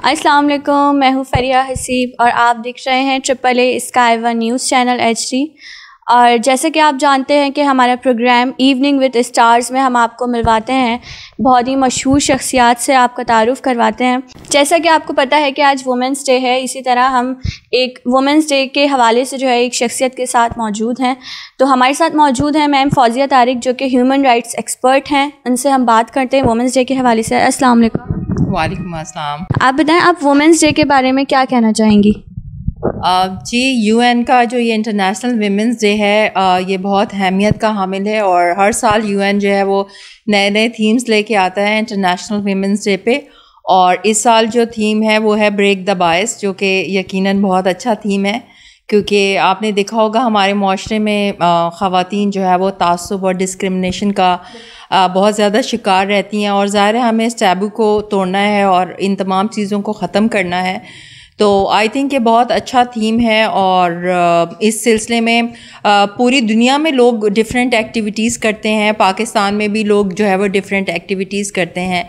अस्सलाम वालेकुम, मैं हूँ फरिया हसीब और आप देख रहे हैं AAA sky one news channel HD। और जैसे कि आप जानते हैं कि हमारा प्रोग्राम इवनिंग विद स्टार्स में हम आपको मिलवाते हैं बहुत ही मशहूर शख्सियात से, आपका तारुफ़ करवाते हैं। जैसा कि आपको पता है कि आज वुमेंस डे है, इसी तरह हम एक वुमेंस डे के हवाले से जो है एक शख्सियत के साथ मौजूद हैं। तो हमारे साथ मौजूद हैं मैम फौजिया तारिक, जो कि ह्यूमन राइट्स एक्सपर्ट हैं। उनसे हम बात करते हैं वुमेंस डे के हवाले से। अस्सलाम वालेकुम। वालेकुम अस्सलाम। आप बताएं, आप वुमेंस डे के बारे में क्या कहना चाहेंगी? जी, यूएन का जो ये इंटरनेशनल वीमेंस डे है ये बहुत अहमियत का हामिल है और हर साल यूएन जो है वो नए नए थीम्स लेके आता है इंटरनेशनल वीमेंस डे पे। और इस साल जो थीम है वो है ब्रेक द बायस, जो कि यकीनन बहुत अच्छा थीम है, क्योंकि आपने देखा होगा हमारे माशरे में ख़वातीन जो है वो तासुब और डिस्क्रिमिनेशन का बहुत ज़्यादा शिकार रहती हैं। और ज़ाहिर है हमें इस टैबू को तोड़ना है और इन तमाम चीज़ों को ख़त्म करना है। तो आई थिंक ये बहुत अच्छा थीम है और इस सिलसिले में पूरी दुनिया में लोग डिफरेंट एक्टिविटीज़ करते हैं। पाकिस्तान में भी लोग जो है वो डिफरेंट एक्टिविटीज़ करते हैं।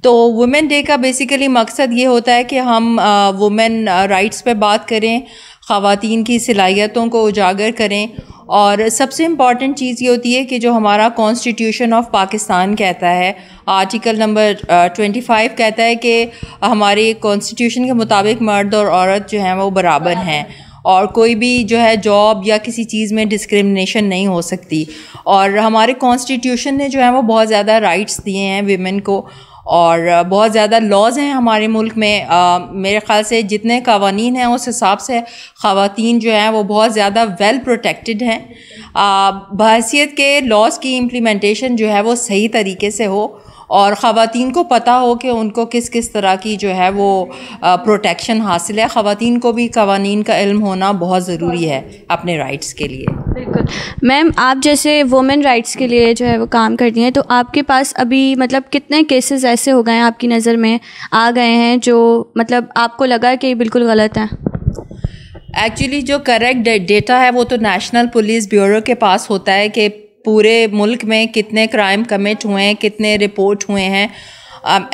तो वुमेन डे का बेसिकली मकसद ये होता है कि हम वुमेन राइट्स पे बात करें, ख़वातीन की सलाहियतों को उजागर करें। और सबसे इम्पॉर्टेंट चीज़ ये होती है कि जो हमारा कॉन्स्टिट्यूशन ऑफ पाकिस्तान कहता है, आर्टिकल नंबर 25 कहता है कि हमारे कॉन्स्टिट्यूशन के मुताबिक मर्द और औरत जो हैं वो बराबर हैं और कोई भी जो है जॉब या किसी चीज़ में डिस्क्रिमिनेशन नहीं हो सकती। और हमारे कॉन्स्टिट्यूशन ने जो है वो बहुत ज़्यादा राइट्स दिए हैं वीमेन को और बहुत ज़्यादा लॉज हैं हमारे मुल्क में। मेरे ख़्याल से जितने कवानीन हैं उस हिसाब से ख़वातीन जो हैं वो बहुत ज़्यादा वेल प्रोटेक्टेड हैं। बहैसियत के लॉज की इम्प्लीमेंटेशन जो है वो सही तरीके से हो और ख़वातीन को पता हो कि उनको किस किस तरह की जो है वो प्रोटेक्शन हासिल है। ख़वातीन को भी कवानीन का इल्म होना बहुत ज़रूरी है अपने राइट्स के लिए। बिल्कुल मैम, आप जैसे वुमेन राइट्स के लिए जो है वो काम करती हैं, तो आपके पास अभी मतलब कितने केसेस ऐसे हो गए हैं, आपकी नज़र में आ गए हैं जो मतलब आपको लगा कि बिल्कुल गलत हैं? एक्चुअली जो करेक्ट डेटा है वो तो नेशनल पुलिस ब्यूरो के पास होता है कि पूरे मुल्क में कितने क्राइम कमिट हुए हैं, कितने रिपोर्ट हुए हैं।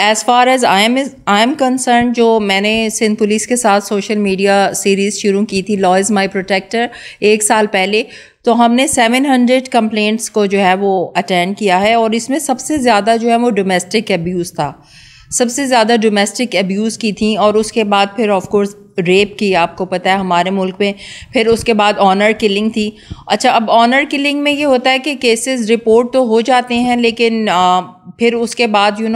As far as I am concern, जो मैंने सिंध पुलिस के साथ सोशल मीडिया सीरीज़ शुरू की थी लॉ इज़ माई प्रोटेक्टर 1 साल पहले, तो हमने 700 कंप्लेंट्स को जो है वो अटेंड किया है। और इसमें सबसे ज़्यादा जो है वो डोमेस्टिक अब्यूज़ था, सबसे ज़्यादा डोमेस्टिक अब्यूज़ की थी। और उसके बाद फिर ऑफ कोर्स रेप की, आपको पता है हमारे मुल्क में, फिर उसके बाद ऑनर किलिंग थी। अच्छा, अब ऑनर किलिंग में ये होता है कि केसेस रिपोर्ट तो हो जाते हैं लेकिन फिर उसके बाद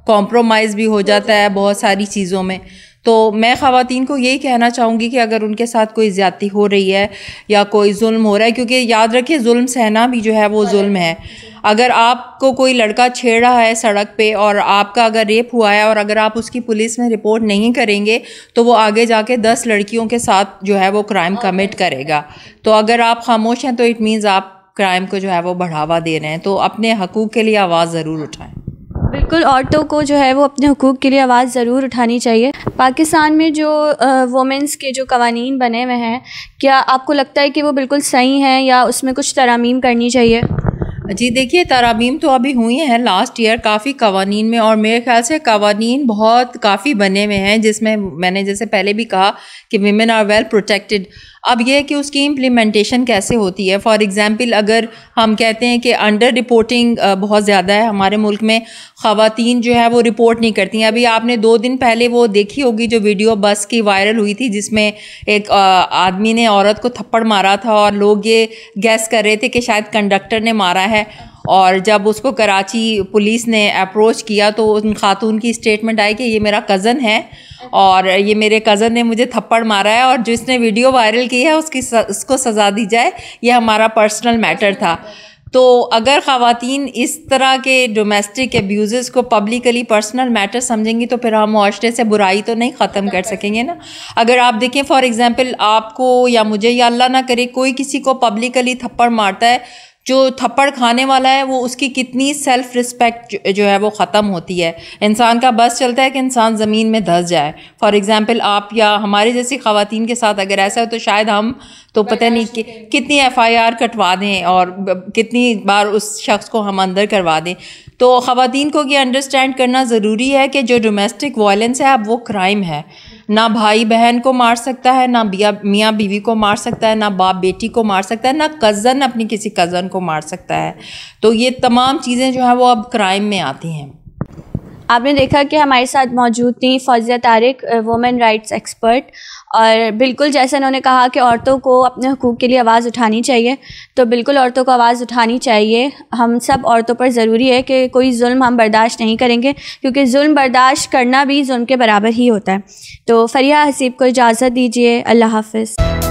कॉम्प्रोमाइज़ भी हो जाता है बहुत सारी चीज़ों में। तो मैं ख़वातीन को यही कहना चाहूँगी कि अगर उनके साथ कोई ज़्यादती हो रही है या कोई जुल्म हो रहा है, क्योंकि याद रखिए जुल्म सहना भी जो है वो जुल्म है। अगर आपको कोई लड़का छेड़ रहा है सड़क पे और आपका अगर रेप हुआ है और अगर आप उसकी पुलिस में रिपोर्ट नहीं करेंगे तो वो आगे जाके 10 लड़कियों के साथ जो है वो क्राइम कमिट करेगा। तो अगर आप खामोश हैं तो इट मीन्स आप क्राइम को जो है वो बढ़ावा दे रहे हैं। तो अपने हकूक़ के लिए आवाज़ ज़रूर उठाएं। बिल्कुल, औरतों को जो है वो अपने हुकूक के लिए आवाज़ ज़रूर उठानी चाहिए। पाकिस्तान में जो वुमेंस के जो कवानीन बने हुए हैं, क्या आपको लगता है कि वो बिल्कुल सही हैं या उसमें कुछ तरमीम करनी चाहिए? जी देखिए, तरमीम तो अभी हुई हैं लास्ट ईयर काफ़ी कवानीन में, और मेरे ख्याल से कवानीन बहुत काफ़ी बने हुए हैं जिसमें मैंने जैसे पहले भी कहा कि विमेन आर वेल प्रोटेक्टेड। अब यह है कि उसकी इम्प्लीमेंटेशन कैसे होती है। फॉर एग्ज़ाम्पल, अगर हम कहते हैं कि अंडर रिपोर्टिंग बहुत ज़्यादा है हमारे मुल्क में, ख़वातीन जो है वो रिपोर्ट नहीं करती हैं। अभी आपने 2 दिन पहले वो देखी होगी जो वीडियो बस की वायरल हुई थी जिसमें एक आदमी ने औरत को थप्पड़ मारा था और लोग ये गैस कर रहे थे कि शायद कंडक्टर ने मारा है। और जब उसको कराची पुलिस ने अप्रोच किया तो उन खातून की स्टेटमेंट आई कि ये मेरा कज़न है और ये मेरे कज़न ने मुझे थप्पड़ मारा है और जिसने वीडियो वायरल की है उसको सज़ा दी जाए, ये हमारा पर्सनल मैटर था। तो अगर ख़वातीन इस तरह के डोमेस्टिक अब्यूज़ को पब्लिकली पर्सनल मैटर समझेंगी तो फिर हम मुआशरे से बुराई तो नहीं ख़त्म कर सकेंगे ना। अगर आप देखें फॉर एग्ज़ाम्पल, आपको या मुझे या अल्लाह ना करे कोई किसी को पब्लिकली थप्पड़ मारता है जो थप्पड़ खाने वाला है वो उसकी कितनी सेल्फ रिस्पेक्ट जो है वो ख़त्म होती है। इंसान का बस चलता है कि इंसान ज़मीन में धंस जाए। फॉर एग्ज़ाम्पल आप या हमारी जैसी ख़वातीन के साथ अगर ऐसा हो तो शायद हम तो पता नहीं कि कितनी FIR कटवा दें और कितनी बार उस शख्स को हम अंदर करवा दें। तो ख़वातीन को ये अंडरस्टैंड करना ज़रूरी है कि जो डोमेस्टिक वायलेंस है अब वो क्राइम है। ना भाई बहन को मार सकता है, ना मियाँ बीवी को मार सकता है, ना बाप बेटी को मार सकता है, ना कज़न अपनी किसी कज़न को मार सकता है। तो ये तमाम चीज़ें जो हैं वो अब क्राइम में आती हैं। आपने देखा कि हमारे साथ मौजूद थी Fauzia Tariq, women rights expert, और बिल्कुल जैसा उन्होंने कहा कि औरतों को अपने हुकूक के लिए आवाज़ उठानी चाहिए, तो बिल्कुल औरतों को आवाज़ उठानी चाहिए। हम सब औरतों पर ज़रूरी है कि कोई जुल्म हम बर्दाश्त नहीं करेंगे, क्योंकि जुल्म बर्दाश्त करना भी जुल्म के बराबर ही होता है। तो फरिया हसीब को इजाज़त दीजिए। अल्लाह हाफ़िज़।